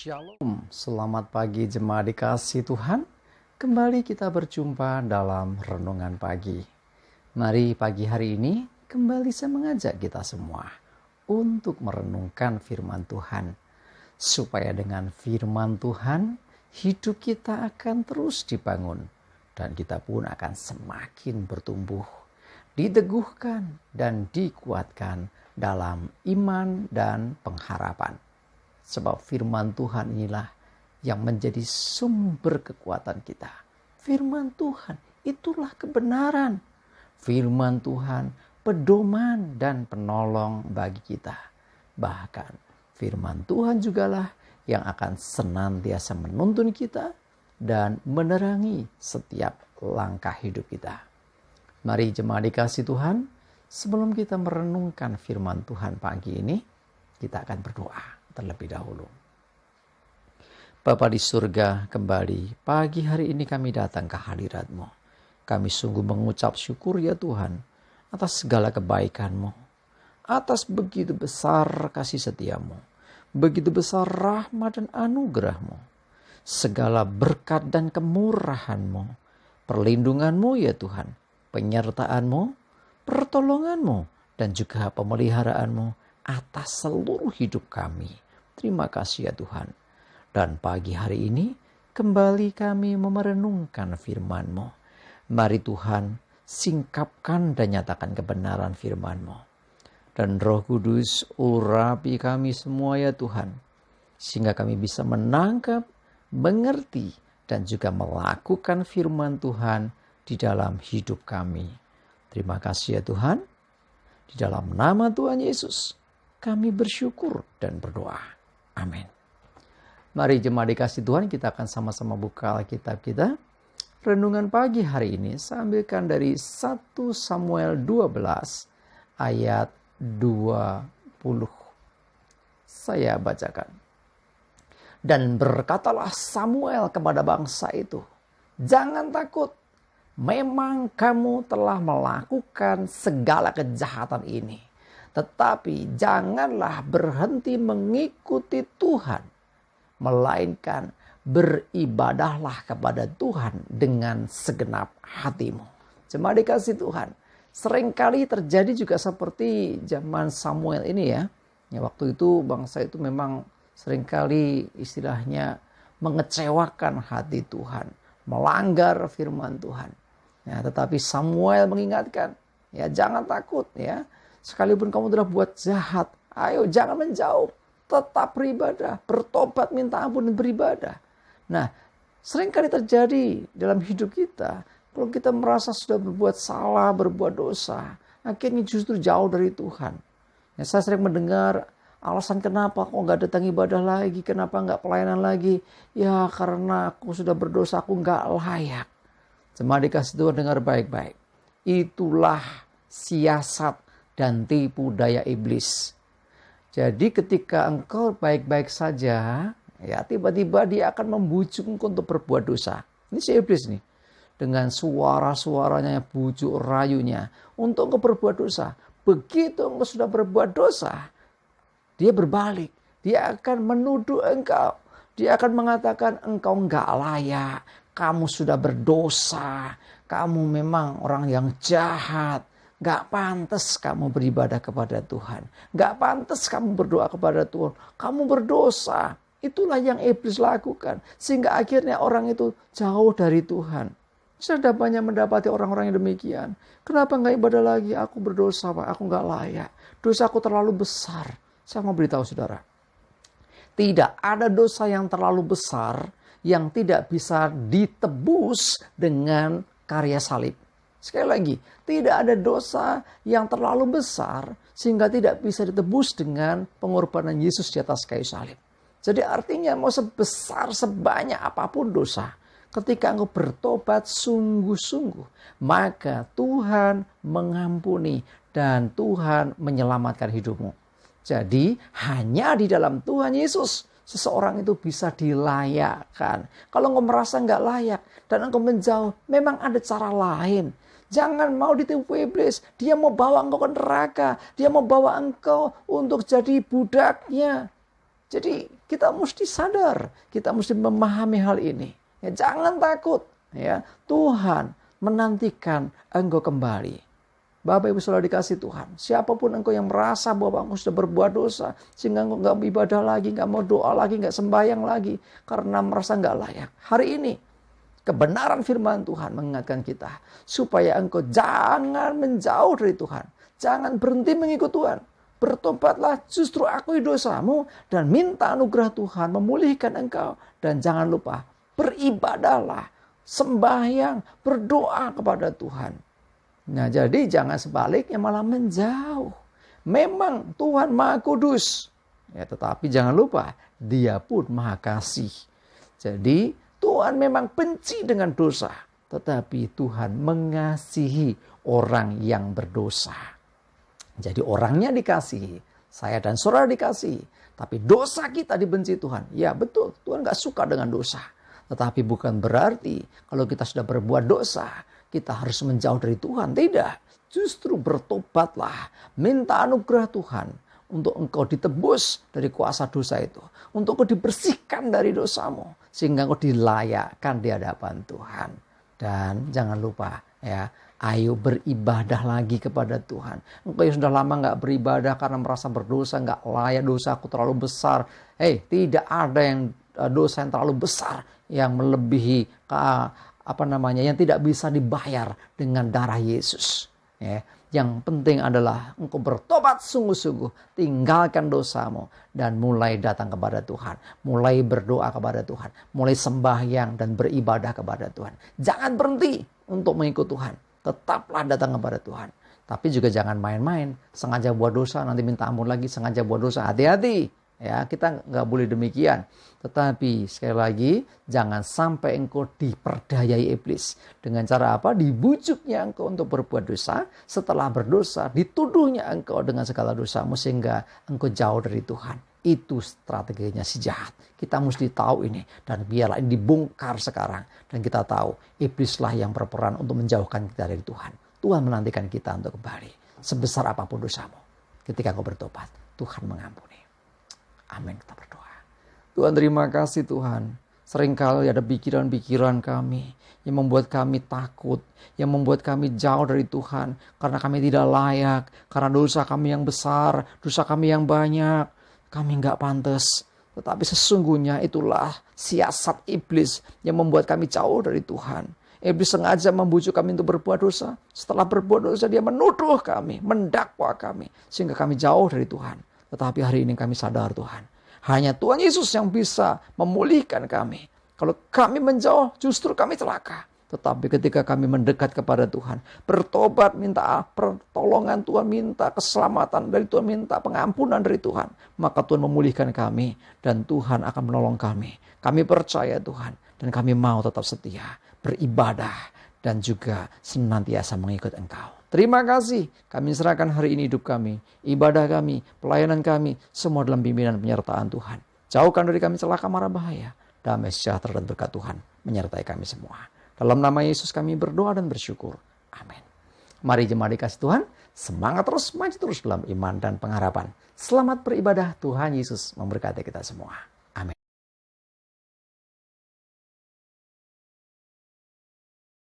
Shalom, selamat pagi jemaat dikasih Tuhan. Kembali kita berjumpa dalam renungan pagi. Mari pagi hari ini kembali saya mengajak kita semua untuk merenungkan firman Tuhan. Supaya dengan firman Tuhan hidup kita akan terus dibangun. Dan kita pun akan semakin bertumbuh, diteguhkan dan dikuatkan dalam iman dan pengharapan. Sebab firman Tuhan inilah yang menjadi sumber kekuatan kita. Firman Tuhan itulah kebenaran. Firman Tuhan pedoman dan penolong bagi kita. Bahkan firman Tuhan jugalah yang akan senantiasa menuntun kita dan menerangi setiap langkah hidup kita. Mari jemaat dikasih Tuhan, sebelum kita merenungkan firman Tuhan pagi ini, kita akan berdoa terlebih dahulu. Bapa di surga, kembali pagi hari ini kami datang ke hadirat-Mu. Kami sungguh mengucap syukur ya Tuhan atas segala kebaikan-Mu, atas begitu besar kasih setia-Mu, begitu besar rahmat dan anugerah-Mu, segala berkat dan kemurahan-Mu, perlindungan-Mu ya Tuhan, penyertaan-Mu, pertolongan-Mu, dan juga pemeliharaan-Mu atas seluruh hidup kami. Terima kasih ya Tuhan. Dan pagi hari ini kembali kami merenungkan firman-Mu. Mari Tuhan singkapkan dan nyatakan kebenaran firman-Mu. Dan Roh Kudus urapi kami semua ya Tuhan. Sehingga kami bisa menangkap, mengerti, dan juga melakukan firman Tuhan di dalam hidup kami. Terima kasih ya Tuhan. Di dalam nama Tuhan Yesus kami bersyukur dan berdoa. Amin. Mari jemaat dikasih Tuhan, kita akan sama-sama buka Alkitab kita. Renungan pagi hari ini saya ambilkan dari 1 Samuel 12 ayat 20. Saya bacakan. Dan berkatalah Samuel kepada bangsa itu, jangan takut, memang kamu telah melakukan segala kejahatan ini. Tetapi janganlah berhenti mengikuti Tuhan, melainkan beribadahlah kepada Tuhan dengan segenap hatimu. Jemaat dikasih Tuhan, seringkali terjadi juga seperti zaman Samuel ini ya. Waktu itu bangsa itu memang seringkali istilahnya mengecewakan hati Tuhan, melanggar firman Tuhan. Ya, tetapi Samuel mengingatkan, ya jangan takut ya. Sekalipun kamu telah buat jahat, ayo jangan menjauh. Tetap beribadah, bertobat, minta ampun dan beribadah. Nah, seringkali terjadi dalam hidup kita. Kalau kita merasa sudah berbuat salah, berbuat dosa, akhirnya justru jauh dari Tuhan. Ya, saya sering mendengar alasan kenapa kok gak datang ibadah lagi, kenapa gak pelayanan lagi. Ya karena aku sudah berdosa, aku gak layak. Jemaat dikasih Tuhan, dengar baik-baik. Itulah siasat dan tipu daya iblis. Jadi ketika engkau baik-baik saja, ya tiba-tiba dia akan membujuk engkau untuk berbuat dosa. Ini si iblis nih. Dengan suara-suaranya, bujuk rayunya untuk engkau berbuat dosa. Begitu engkau sudah berbuat dosa, dia berbalik. Dia akan menuduh engkau. Dia akan mengatakan engkau enggak layak. Kamu sudah berdosa. Kamu memang orang yang jahat. Gak pantas kamu beribadah kepada Tuhan. Gak pantas kamu berdoa kepada Tuhan. Kamu berdosa. Itulah yang iblis lakukan. Sehingga akhirnya orang itu jauh dari Tuhan. Saya banyak mendapati orang-orang yang demikian. Kenapa gak ibadah lagi? Aku berdosa Pak. Aku gak layak. Dosa aku terlalu besar. Saya mau beritahu saudara. Tidak ada dosa yang terlalu besar yang tidak bisa ditebus dengan karya salib. Sekali lagi, tidak ada dosa yang terlalu besar sehingga tidak bisa ditebus dengan pengorbanan Yesus di atas kayu salib. Jadi artinya mau sebesar sebanyak apapun dosa, ketika engkau bertobat sungguh-sungguh, maka Tuhan mengampuni dan Tuhan menyelamatkan hidupmu. Jadi hanya di dalam Tuhan Yesus seseorang itu bisa dilayakkan. Kalau engkau merasa nggak layak dan engkau menjauh, memang ada cara lain. Jangan mau ditipu iblis. Dia mau bawa engkau ke neraka. Dia mau bawa engkau untuk jadi budaknya. Jadi Kita mesti sadar, kita mesti memahami hal ini. Ya, jangan takut. Ya, Tuhan menantikan engkau kembali. Bapak Ibu Saudara dikasih Tuhan, siapapun engkau yang merasa bahwa engkau sudah berbuat dosa, sehingga engkau gak beribadah lagi, gak mau doa lagi, gak sembahyang lagi, karena merasa gak layak. Hari ini, kebenaran firman Tuhan mengingatkan kita, supaya engkau jangan menjauh dari Tuhan. Jangan berhenti mengikut Tuhan. Bertobatlah, justru akui dosamu, dan minta anugerah Tuhan memulihkan engkau. Dan jangan lupa, beribadahlah, sembahyang, berdoa kepada Tuhan. Nah, jadi jangan sebaliknya malah menjauh. Memang Tuhan Maha Kudus. Ya, tetapi jangan lupa, Dia pun Maha Kasih. Jadi Tuhan memang benci dengan dosa. Tetapi Tuhan mengasihi orang yang berdosa. Jadi orangnya dikasihi. Saya dan saudara dikasihi. Tapi dosa kita dibenci Tuhan. Ya betul, Tuhan gak suka dengan dosa. Tetapi bukan berarti kalau kita sudah berbuat dosa, kita harus menjauh dari Tuhan. Tidak. Justru bertobatlah. Minta anugerah Tuhan. Untuk engkau ditebus dari kuasa dosa itu. Untuk engkau dibersihkan dari dosamu. Sehingga engkau dilayakkan di hadapan Tuhan. Dan jangan lupa ya. Ayo beribadah lagi kepada Tuhan. Engkau yang sudah lama gak beribadah karena merasa berdosa. Gak layak, dosaku terlalu besar. Tidak ada yang dosa yang terlalu besar. Yang melebihi yang tidak bisa dibayar dengan darah Yesus. Ya. Yang penting adalah engkau bertobat sungguh-sungguh, tinggalkan dosamu dan mulai datang kepada Tuhan, mulai berdoa kepada Tuhan, mulai sembahyang dan beribadah kepada Tuhan. Jangan berhenti untuk mengikut Tuhan, tetaplah datang kepada Tuhan. Tapi juga jangan main-main, sengaja buat dosa nanti minta ampun lagi, sengaja buat dosa. Hati-hati. Ya, kita nggak boleh demikian. Tetapi sekali lagi, jangan sampai engkau diperdayai iblis. Dengan cara apa? Dibujuknya engkau untuk berbuat dosa. Setelah berdosa, dituduhnya engkau dengan segala dosamu sehingga engkau jauh dari Tuhan. Itu strateginya si jahat. Kita mesti tahu ini. Dan biarlah ini dibongkar sekarang. Dan kita tahu, iblislah yang berperan untuk menjauhkan kita dari Tuhan. Tuhan menantikan kita untuk kembali. Sebesar apapun dosamu. Ketika engkau bertobat, Tuhan mengampuni. Amin, kita berdoa. Tuhan, terima kasih Tuhan. Seringkali ada pikiran-pikiran kami yang membuat kami takut, yang membuat kami jauh dari Tuhan. Karena kami tidak layak, karena dosa kami yang besar, dosa kami yang banyak. Kami gak pantas. Tetapi sesungguhnya itulah siasat iblis yang membuat kami jauh dari Tuhan. Iblis sengaja membujuk kami untuk berbuat dosa. Setelah berbuat dosa, dia menuduh kami, mendakwa kami. Sehingga kami jauh dari Tuhan. Tetapi hari ini kami sadar Tuhan. Hanya Tuhan Yesus yang bisa memulihkan kami. Kalau kami menjauh justru kami celaka. Tetapi ketika kami mendekat kepada Tuhan. Bertobat, minta pertolongan Tuhan. Minta keselamatan dari Tuhan. Minta pengampunan dari Tuhan. Maka Tuhan memulihkan kami. Dan Tuhan akan menolong kami. Kami percaya Tuhan. Dan kami mau tetap setia. Beribadah. Dan juga senantiasa mengikut Engkau. Terima kasih, kami serahkan hari ini hidup kami, ibadah kami, pelayanan kami, semua dalam pimpinan penyertaan Tuhan. Jauhkan dari kami celaka mara bahaya, damai sejahtera dan berkat Tuhan menyertai kami semua. Dalam nama Yesus kami berdoa dan bersyukur. Amin. Mari jemaat dikasih Tuhan, semangat terus, maju terus dalam iman dan pengharapan. Selamat beribadah, Tuhan Yesus memberkati kita semua.